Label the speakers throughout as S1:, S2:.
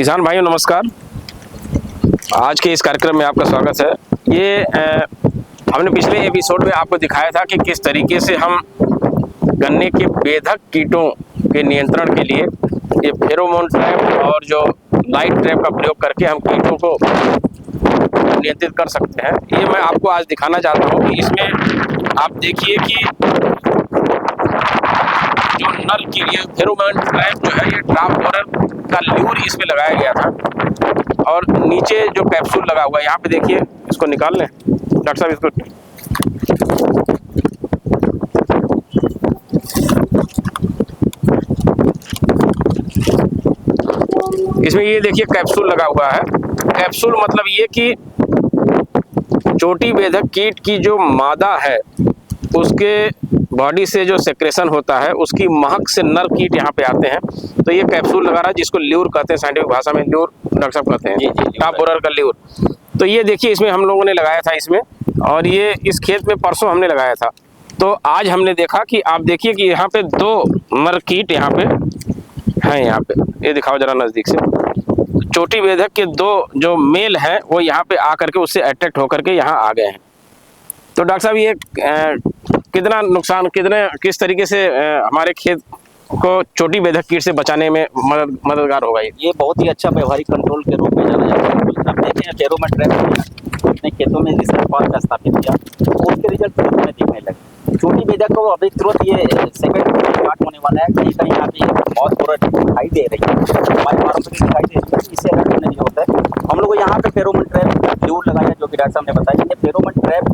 S1: किसान भाइयों नमस्कार। आज के इस कार्यक्रम में आपका स्वागत है। ये हमने पिछले एपिसोड में आपको दिखाया था कि किस तरीके से हम गन्ने के बेधक कीटों के नियंत्रण के लिए ये फेरोमोन ट्रैप और जो लाइट ट्रैप का प्रयोग करके हम कीटों को नियंत्रित कर सकते हैं। ये मैं आपको आज दिखाना चाहता हूँ कि इसमें आप देखिए कि जो नर कीट, ये फेरोमोन ट्रैप जो है ये ट्रैप बोरर का ल्यूर इसमें लगाया गया था और नीचे जो कैप्सूल लगा हुआ है यहाँ पे देखिए, इसको निकाल लें डॉक्टर साहब। इसको इसमें ये देखिए कैप्सूल लगा हुआ है। कैप्सूल मतलब ये कि चोटी बेधक कीट की जो मादा है उसके बॉडी से जो सेक्रेशन होता है उसकी महक से नर कीट यहाँ पे आते हैं। तो ये कैप्सूल लगा रहा है जिसको ल्यूर कहते हैं, साइंटिफिक भाषा में ल्यूर डॉक्टर साहब कहते हैं, ट्रैप बोरर का ल्यूर। तो ये देखिए इसमें हम लोगों ने लगाया था इसमें, और ये इस खेत में परसों हमने लगाया था। तो आज हमने देखा कि आप देखिए कि यहाँ पे दो नर कीट यहाँ पे हैं। यहाँ पे ये दिखाओ जरा नजदीक से। चोटी बेधक के दो जो मेल हैं वो यहाँ पे आकर के उससे अट्रैक्ट होकर के यहाँ आ गए हैं। तो डॉक्टर साहब ये कितना नुकसान, किस तरीके से हमारे खेत को चोटी बेधक कीट से बचाने में मददगार होगा?
S2: ये बहुत ही अच्छा व्यवहारिक कंट्रोल के रूप में जाना जाता है। आप देखें फेरोमोन ट्रैप अपने खेतों में रिसर्च पार्क का स्थापित किया तो उसके रिजल्ट तुरंत में दिखने लगे। चोटी बेधक को अभी तुरंत ये सेकंड स्टार्ट होने वाला है। कहीं कहीं यहाँ पे बहुत पूरा दिखाई दे रही है, हमारे पारंपरिक दिखाई दे रही है, इससे अगर नहीं होता है। हम लोग यहाँ पे फेरोमोन ट्रैप ल्यूर लगाया जो कि डॉक्टर साहब ने बताया। ये फेरोमोन ट्रैप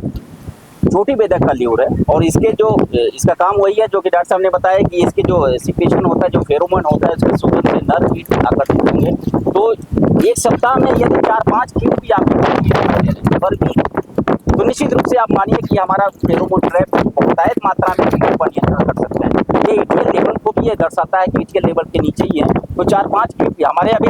S2: छोटी बेधक का ल्यूर है और इसके जो इसका काम वही है जो कि डॉक्टर साहब ने बताया कि इसके जो सिक्रेशन होता है, जो फेरोमोन होता है, उसके सुगंध से नर कीट आकर्षित होंगे। तो एक सप्ताह में यदि 4-5 कीट भी आपकी तो निश्चित रूप से आप मानिए कि हमारा फेरोमोन ट्रैप बहुतायत मात्रा में कीटों पर नियंत्रण कर सकते हैं। ये ईट के लेवल को भी ये दर्शाता है कि ईट के लेवल के नीचे ही है। तो 4-5 कीट भी हमारे अभी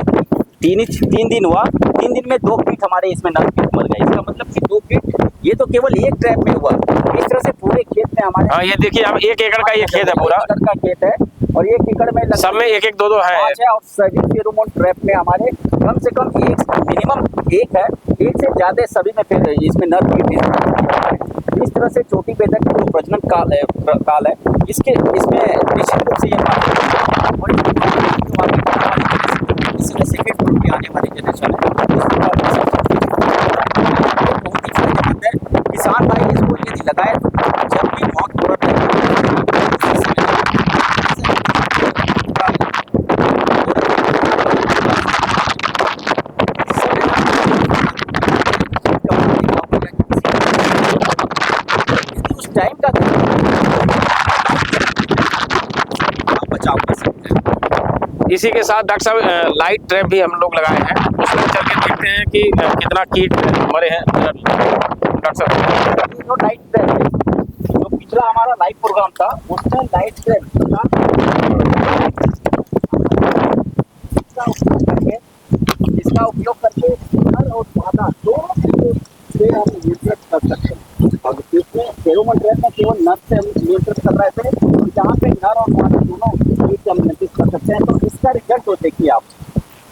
S2: 3 दिन हुआ, 3 दिन में 2 कीट हमारे इसमें नर कीट मर गए। इसका मतलब कि 2 कीट ये तो केवल एक ट्रैप में हुआ। इस तरह से पूरे खेत में हमारे
S1: ये देखिए हम 1 एकड़ का ये खेत है, पूरा
S2: 1 एकड़ का खेत है और 1 एकड़ में
S1: सब में 1-1, 2-2 है।
S2: और सभी फेरोमोन ट्रैप में हमारे कम से कम मिनिमम एक है, एक से ज्यादा सभी में फिर इसमें नर कीट। इस तरह से चोटी बेधक जो प्रजनन काल है इसमें निश्चित रूप से ये सेकेंड ग्रुप में आने वाली जनरेशन है। किसान भाई इसको यदि लगाए तो जब भी बहुत पूरा उस टाइम का बचाव कर सकते हैं।
S1: इसी के साथ डॉक्टर साहब लाइट ट्रैप भी हम लोग लगाए हैं, उसमें चल के देखते हैं कि कितना कीट मरे हैं। डॉक्टर साहब
S2: जो लाइट ट्रैप है, जो पिछला हमारा लाइव प्रोग्राम था उसमें लाइट ट्रैप इसका उपयोग करके नर और मादा दोनों से हम नियंत्रित कर सकते हैं। और इसमें फेरोमोन ट्रैप में केवल नर से हम नियंत्रित कर रहे थे, जहाँ पे नर और मादा दोनों कीट हम नियंत्रित कर सकते हैं। तो इसका रिजल्ट तो देखिए आप,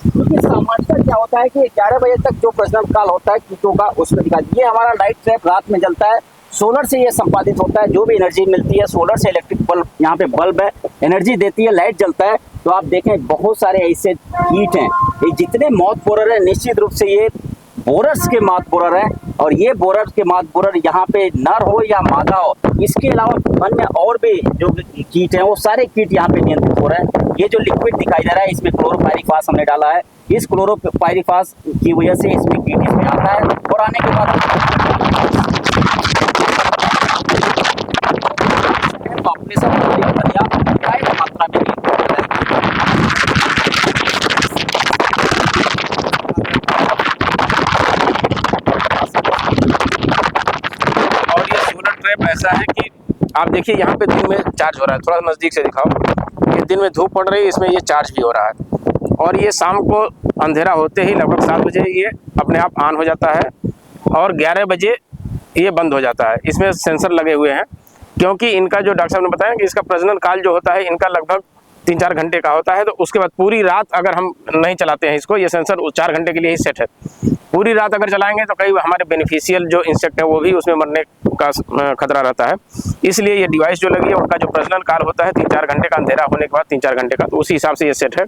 S2: क्योंकि सामान्यतः क्या होता है कि 11 बजे तक जो प्रजनन काल होता है कीटों का उसमें दिखा। ये हमारा लाइट ट्रैप रात में जलता है, सोलर से ये संपादित होता है। जो भी एनर्जी मिलती है सोलर से, इलेक्ट्रिक बल्ब यहाँ पे बल्ब है, एनर्जी देती है, लाइट जलता है। तो आप देखें बहुत सारे ऐसे कीट हैं, ये जितने मौत बोरर है निश्चित रूप से ये बोरर्स के मात बोरर है। और ये बोरर के मात बोरर यहाँ पे नर हो या मादा हो, इसके अलावा अन्य और भी जो कीट हैं वो सारे कीट यहाँ पे नियंत्रित हो रहे हैं। ये जो लिक्विड दिखाई दे रहा है इसमें क्लोरोपाइरिफास हमने डाला है। इस क्लोरोपाइरिफास की वजह से इसमें कीट इसमें आता है और आने के बाद मात्रा में
S1: ऐसा है कि आप देखिए यहाँ पे दिन में चार्ज हो रहा है, थोड़ा नज़दीक से दिखाओ। ये दिन में धूप पड़ रही है, इसमें ये चार्ज भी हो रहा है। और ये शाम को अंधेरा होते ही लगभग 7 बजे ये अपने आप ऑन हो जाता है और 11 बजे ये बंद हो जाता है। इसमें सेंसर लगे हुए हैं क्योंकि इनका जो डॉक्टर साहब ने बताया कि इसका प्रजनन काल जो होता है इनका लगभग 3-4 घंटे का होता है। तो उसके बाद पूरी रात अगर हम नहीं चलाते हैं इसको, ये सेंसर 4 घंटे के लिए ही सेट है, पूरी रात अगर चलाएंगे तो कई हमारे बेनिफिशियल जो इंसेक्ट है वो भी उसमें मरने का खतरा रहता है। इसलिए ये डिवाइस जो लगी है उनका जो प्रजनन काल होता है 3-4 घंटे का, अंधेरा होने के बाद 3-4 घंटे का, तो उसी हिसाब से ये सेट है।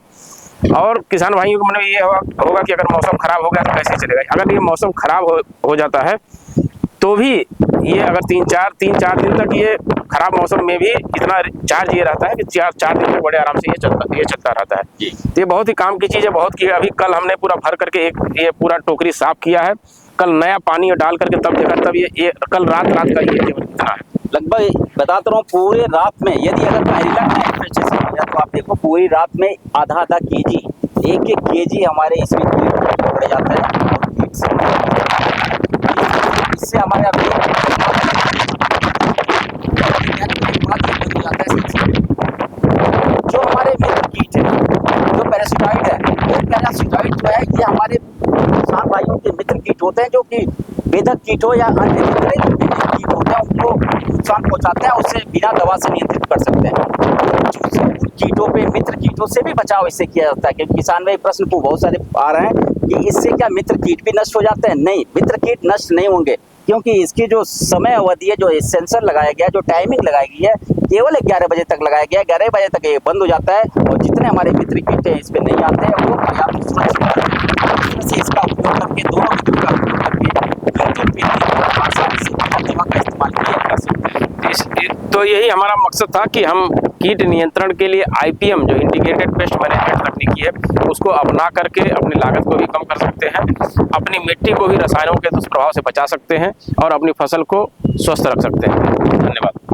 S1: और किसान भाइयों को मतलब ये होगा कि अगर मौसम खराब हो गया तो कैसे चलेगा। अगर ये मौसम खराब हो जाता है तो भी ये अगर 3-4 दिन तक ये खराब मौसम में भी इतना चार्ज ये रहता है कि 4 दिन तक बड़े आराम से ये चलता रहता है। तो ये बहुत ही काम की चीज़ है, बहुत की। अभी कल हमने पूरा भर करके ये पूरा टोकरी साफ किया है, कल नया पानी डाल करके तब देखा, तब ये कल रात का ये इतना है।
S2: लगभग बताता रहा हूँ पूरे रात में, यदि अगर पहला टेम्परेचर हो जाए तो आप देखो पूरी रात में आधा केजी, 1-1 केजी हमारे इसमें कीट पड़ जाता है। और कीट से इससे हमारे अभी जो हमारे मित्र कीट है, जो पैरासिटाइड है, वो पैरासिटाइड जो है ये हमारे किसान भाइयों के मित्र कीट होते हैं, जो कि बेधक कीट हो या अन्य कीट होते हैं उनको नुकसान पहुंचाते हैं, उससे बिना दवा से नियंत्रित कर सकते हैं। कीटों पे मित्र कीटों से भी बचाव इससे किया जाता है, क्योंकि किसान भाई प्रश्न को बहुत सारे आ रहे हैं कि इससे क्या मित्र कीट भी नष्ट हो जाते हैं। नहीं, मित्र कीट नष्ट नहीं होंगे, क्योंकि इसकी जो समय अवधि है, जो सेंसर लगाया गया, जो टाइमिंग लगाई गई है, केवल 11 बजे तक लगाया गया है। 11 बजे तक ये बंद हो जाता है और जितने हमारे मित्र कीट हैं इस पे नहीं आते हैं, वो पर्याप्त सुरक्षित से इसका उपयोग करके, दोनों विधियों का उपयोग करके आसानी से दवा का इस्तेमाल किया कर सकते हैं।
S1: तो यही हमारा मकसद था कि हम कीट नियंत्रण के लिए IPM जो इंटीग्रेटेड पेस्ट मैनेजमेंट तकनीकी है उसको अपना करके अपनी लागत को भी कम कर सकते हैं, अपनी मिट्टी को भी रसायनों के दुष्प्रभाव से बचा सकते हैं और अपनी फसल को स्वस्थ रख सकते हैं। धन्यवाद।